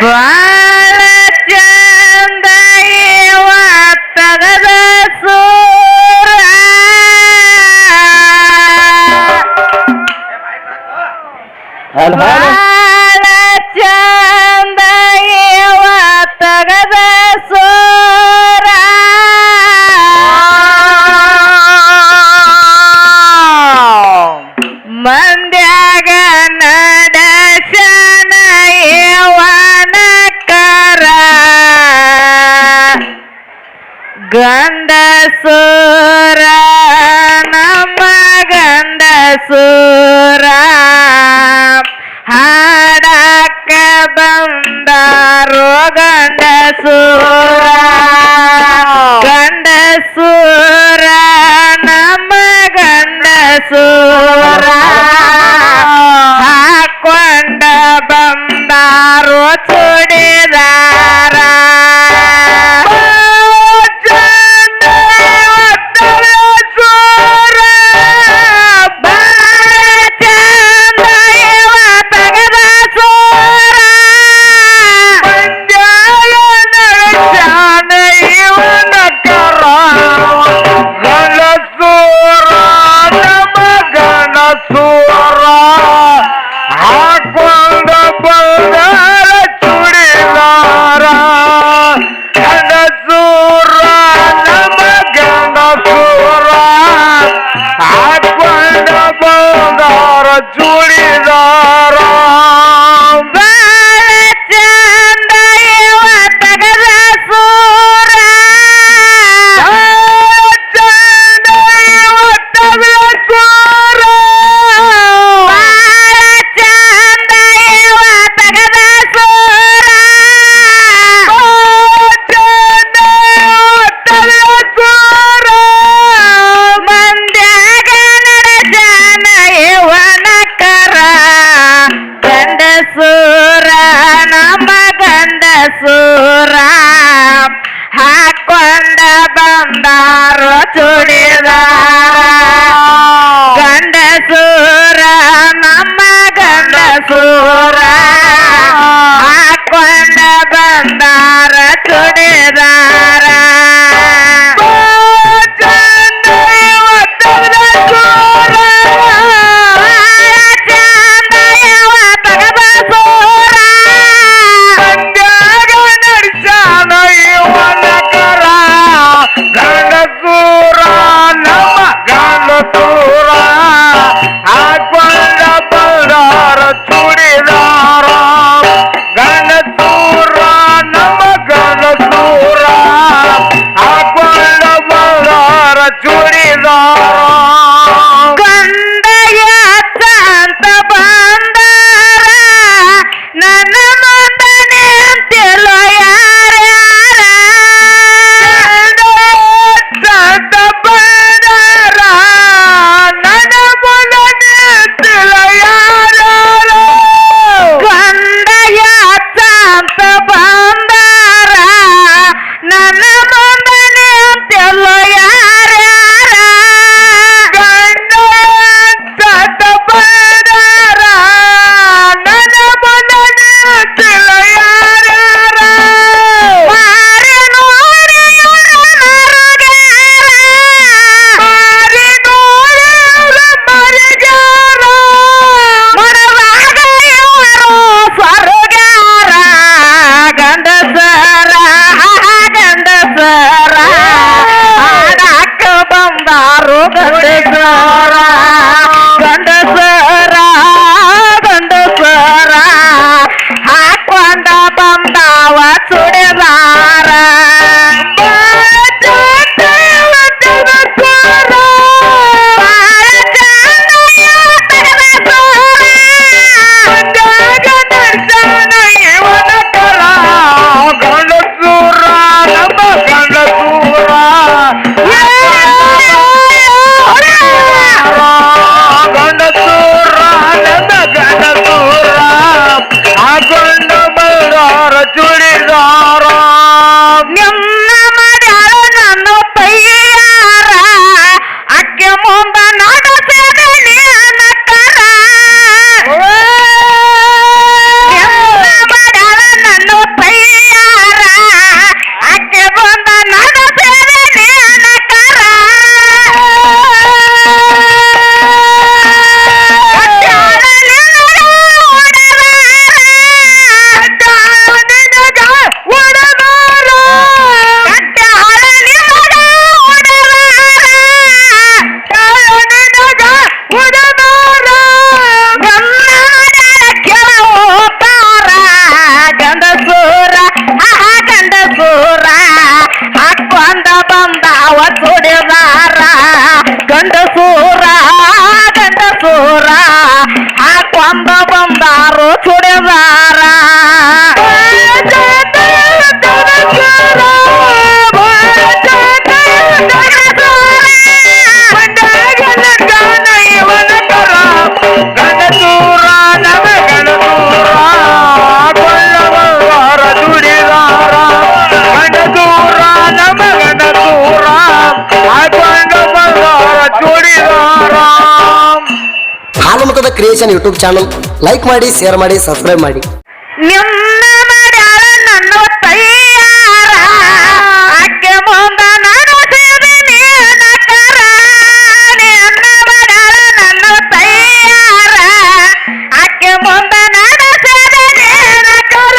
ಬಾಳ ಚಂದ ಇವತ್ತಗದ ಸೂರ ಬಾಳ ಚಂದ ಇವತ್ತಗದ ಸೂರ ಮಂದ್ಯಾಗ ನಡೆಸನ ಇವನ ಕರ ಗಂಡಸೂರ ನಮ್ಮ ಗಂಡಸೂರ ಹಾಡಕ್ಕ ಬಂದಾರೋ ಗಂಡಸೂರ ಗಂಡಸೂರ ನಮ್ಮ ಗಂಡಸೂರ ಹಾಕೊಂಡ ಬಂದಾರೋ ಚೂಡಿದಾರ ಹಾಕೊಂಡ ಬಂದಾರ ಚೂಡಿದಾರ ಗಂಡಸೂರ ನಮ್ಮ ಗಂಡಸೂರ ಹಾಕೊಂಡ ಬಂದಾರ ಚೂಡಿದಾರ ಬಾಳ ಚಂದ ಇವತ್ತಗದ ಸೂರ ಚಂದ ಇವತ್ತಗದ ಸೂರ ಬಾಳ ಚಂದ ಇವತ್ತಗದ ಸೂರ ಚಂದ ಇವತ್ತಗದ ಸೂರ ಮಂದ್ಯಾಗ ನಡೆಸನ ಇವನ ಕರ ಗಂಡಸೂರ ನಮ್ಮ ಗಂಡಸೂರ ಹಾಕೊಂಡ ಬಂದಾರೋ ಚೂಡಿದಾರ ಗಂಡಸೂರ ನಮ್ಮ ಗಂಡಸೂರ ಹಾಕೊಂಡ ಬಂದಾರ ಚೂಡಿದಾರ ಚಂದ ಇವತ್ತಗದ ಸೂರ ಚಂದ ಇವತ್ತಗದ ಸೂರ ಮಂದ್ಯಾಗ ನಡೆಸನ ಇವನ ಕರ ಗಂಡಸೂರ ನಮ್ಮ ಗಂಡಸೂರ ಹಾಕೊಂಡ ಬಂದಾರ ಚೂಡಿದಾರ ಹಾಲುಮತದ ಕ್ರಿಯೇಷನ್ ಯೂಟ್ಯೂಬ್ ಚಾನಲ್ ಲೈಕ್ ಮಾಡಿ, ಶೇರ್ ಮಾಡಿ, ಸಬ್ಸ್ಕ್ರೈಬ್ ಮಾಡಿ. ನಿನ್ನ ಮಾಡ್ಯಾಳ ನನ್ನ ತಯ್ಯಾರ ಅಕ್ಕೆ ಮುಂದ ನಾನು ಸೇರಿನಿ ನಕರ ನಿನ್ನ ಮಾಡ್ಯಾಳ ನನ್ನ ತಯ್ಯಾರ ಅಕ್ಕೆ ಮುಂದ ನಾನು ಸೇರಿನಿ ನಕರ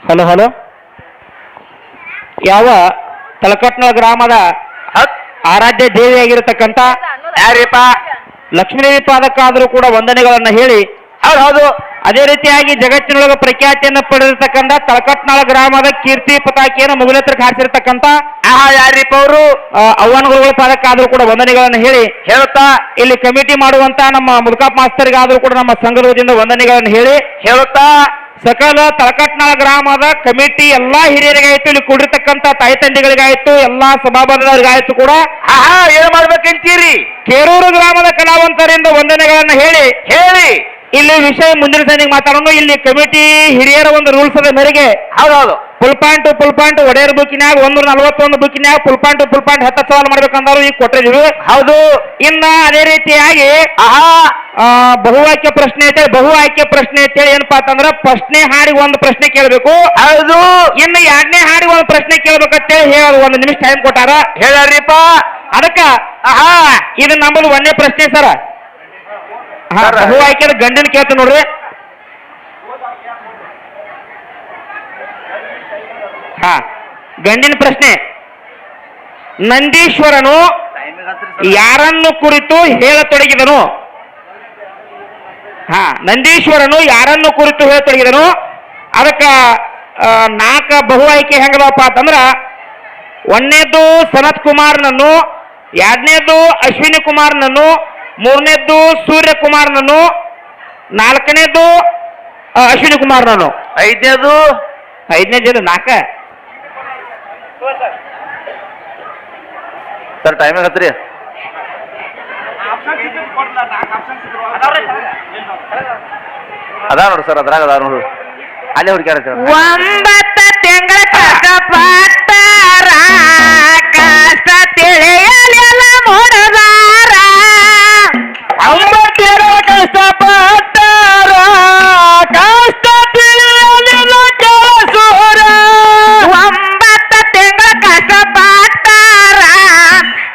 ಹಲೋ ಹಲೋ, ಯಾವ ತಲಕಟ್ನ ಗ್ರಾಮದ ಆರಾಧ್ಯ ದೇವಿಯಾಗಿರತಕ್ಕಂತ ಯಾರಿಪ್ಪ ಲಕ್ಷ್ಮೀದೇವಿ ಪಾದಕ್ಕಾದರೂ ಕೂಡ ವಂದನೆಗಳನ್ನ ಹೇಳಿ, ಹೌದು ಅದೇ ರೀತಿಯಾಗಿ ಜಗತ್ತಿನೊಳಗೆ ಪ್ರಖ್ಯಾತಿಯನ್ನು ಪಡೆದಿರ್ತಕ್ಕಂಥ ತಲಕಟ್ನಾಳ ಗ್ರಾಮದ ಕೀರ್ತಿ ಪತಾಕಿಯನ್ನು ಮುಗಿಲತ್ರ ಹಾರಿಸಿರ್ತಕ್ಕಂಥ ಯಾರಿಪ್ಪ ಅವರು ಅವ್ವನಗುರುಗಳ ಪಾದಕ್ಕಾದರೂ ಕೂಡ ವಂದನೆಗಳನ್ನು ಹೇಳಿ ಹೇಳುತ್ತಾ ಇಲ್ಲಿ ಕಮಿಟಿ ಮಾಡುವಂತ ನಮ್ಮ ಮುದುಕಪ್ಪ ಮಾಸ್ತರ್ಗಾದರೂ ಕೂಡ ನಮ್ಮ ಸಂಘದ ವತಿಯಿಂದ ವಂದನೆಗಳನ್ನು ಹೇಳಿ ಹೇಳುತ್ತಾ ಸಕಲ ತಲಕಟ್ನಾಳ ಗ್ರಾಮದ ಕಮಿಟಿ ಎಲ್ಲಾ ಹಿರಿಯರಿಗಾಯ್ತು, ಇಲ್ಲಿ ಕೂಡಿರ್ತಕ್ಕಂಥ ತಾಯಿ ತಂದೆಗಳಿಗಾಯ್ತು, ಎಲ್ಲಾ ಸಭಾಬಂಧದವರಿಗಾಯ್ತು ಕೂಡ ಏನ್ ಮಾಡ್ಬೇಕಂತೀರಿ? ಕೇರೂರು ಗ್ರಾಮದ ಕಲಾವಂತರಿಂದ ವಂದನೆಗಳನ್ನ ಹೇಳಿ ಇಲ್ಲಿ ವಿಷಯ ಮುಂದಿನ ಸಂದಿಗೆ ಮಾತಾಡೋಣ. ಇಲ್ಲಿ ಕಮಿಟಿ ಹಿರಿಯರ ಒಂದು ರೂಲ್ಸ್ ಅದ ಮೇರೆಗೆ ಹೌದೌದು ಫುಲ್ ಪಾಯಿಂಟ್ ಒಡೆಯರ್ ಬುಕ್ಕಿನಾಗ 141 ಬುಕ್ಕಿನಾಗ ಫುಲ್ ಪಾಯಿಂಟ್ 10 ಸವಾಲು ಮಾಡ್ಬೇಕಂದ್ರು ಈಗ ಕೊಟ್ಟಿದ್ವಿ. ಹೌದು. ಇನ್ನ ಅದೇ ರೀತಿಯಾಗಿ ಬಹು ಆಯ್ಕೆ ಪ್ರಶ್ನೆ ಅಂತೇಳಿ ಏನಪ್ಪಾ ಅಂತಂದ್ರ ಫಸ್ಟ್ನೇ ಹಾಡಿಗೆ ಒಂದು ಪ್ರಶ್ನೆ ಕೇಳಬೇಕು. ಹೌದು. ಇನ್ನು 2ನೇ ಹಾಡಿಗೆ ಒಂದು ಪ್ರಶ್ನೆ ಕೇಳ್ಬೇಕಂತೇಳಿ ಹೇಳಿ 1 ನಿಮಿಷ ಟೈಮ್ ಕೊಟ್ಟಾರ. ಹೇಳ್ಯಾರಿಪ್ಪ. ಅದಕ್ಕ ಇದು ನಮ್ಮದು 1ನೇ ಪ್ರಶ್ನೆ ಸರ. ಬಹು ಆಯ್ಕೆ ಗಂಡಿನ ಕೇಳ್ತ ನೋಡ್ರಿ. ಗಂಡಿನ ಪ್ರಶ್ನೆ, ನಂದೀಶ್ವರನು ಯಾರನ್ನು ಕುರಿತು ಹೇಳತೊಡಗಿದನು? ನಂದೀಶ್ವರನು ಯಾರನ್ನು ಕುರಿತು ಹೇಳತೊಡಗಿದನು? ಅದಕ್ಕ 4 ಬಹು ಆಯ್ಕೆ ಹೆಂಗದಪ್ಪ ಅಂತಂದ್ರ, 1ನೇದ್ದು ಸನತ್ ಕುಮಾರ್ನನ್ನು, 2ನೇದ್ದು ಅಶ್ವಿನಿ ಕುಮಾರ್ನನ್ನು, 3ನೇದ್ದು ಸೂರ್ಯ ಕುಮಾರ್ನನ್ನು, 4ನೇದ್ದು ಅಶ್ವಿನಿ ಕುಮಾರ್ನನ್ನು, 5ನೇದು 4 ಸರ್ ಟೈಮ್ ಆಗತ್ರಿ. ಅದ ನೋಡ್ರಿ ಸರ್, ಅದ್ರಾಗ ಅದ ನೋಡ್ರಿ, ಅಲ್ಲೇ ಹುಡುಕ್ಯಾರ. 9 ತಿಂಗಳ ಕಷ್ಟಪಟ್ಟಾರ, ಕಷ್ಟ ತಿಳಿಯಲಿಲ್ಲ ಮೂಡದಾರ. 9 ತಿಂಗಳ ಕಷ್ಟಪಟ್ಟಾರ, ಕಷ್ಟ ತಿಳಿಯಲಿಲ್ಲ ಕೆಲಸೂರ. 9 ತಿಂಗಳ ಕಷ್ಟಪಟ್ಟಾರ,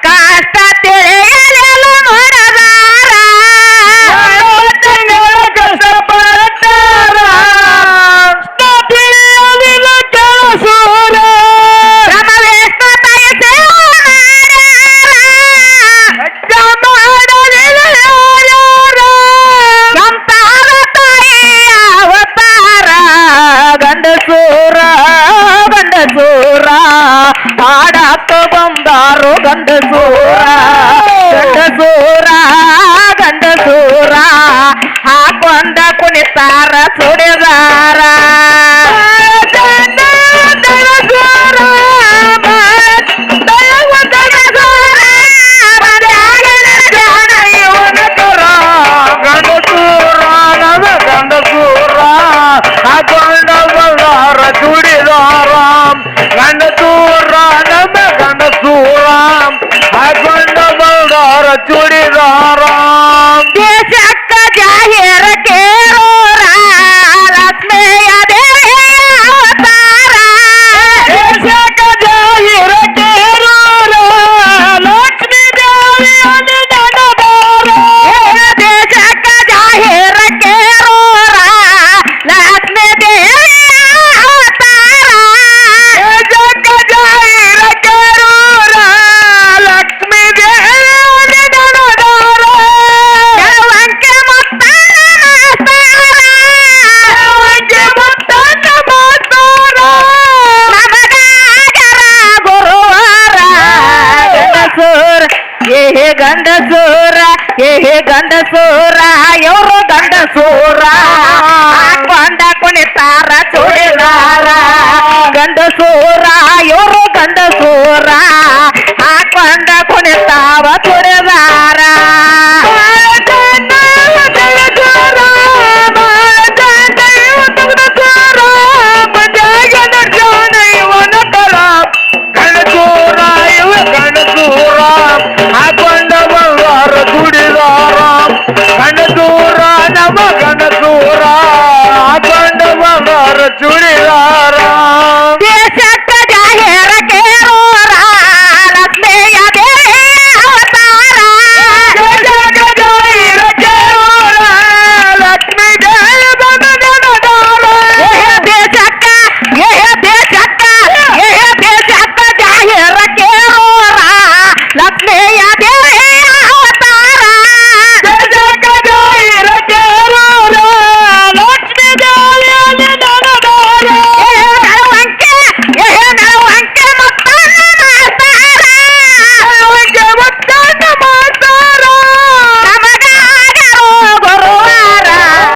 ಕಷ್ಟ ತಿಳಿಯಲಿಲ್ಲ ಮೂಡದಾರ. 9 ತಿಂಗಳ ಕಷ್ಟಪಟ್ಟಾರ, ಕಷ್ಟ ತಿಳಿಯಲಿಲ್ಲ ಕೆಲಸೂರ. ಶ್ರಮವೆಷ್ಟು ತಾಯಿ ಸೇವೆ ಗಂಡಸೂರ ಆಡಾಕ ಬಂದಾರು. ಗಂಡಸೂರ ಹಾಕೊಂಡ ಕುಣಿತಾರ ಸುಡಿದಾರ. ಚೂಡಿದಾರ ದೇಶಕ್ಕ ಜಾಹೀರ ಕೇಳೋರ ಲಕ್ಷ್ಮಿಯ ದೇವಿ ಅವತಾರ. ದೇಶಕ್ಕ ಜಾಹೀರ ಕೇಳೋರ ಲಕ್ಷ್ಮೀ ದೇವಿ ಅನುದಾನದಾರ. ದೇಶಕ್ಕ ಜಾಹೀರ ಕೇಳೋರ ಲಕ್ಷ್ಮೀ ಗಂಡಸೂರ ಗಂಡಸೂರ ಇವರು ಗಂಡಸೂರ ಹಾಕೊಂಡ ಕುಣಿತಾರ ಚೂಡಿದಾರ ಗಂಡಸೂರ ಇವರು ಗಂಡಸೂರ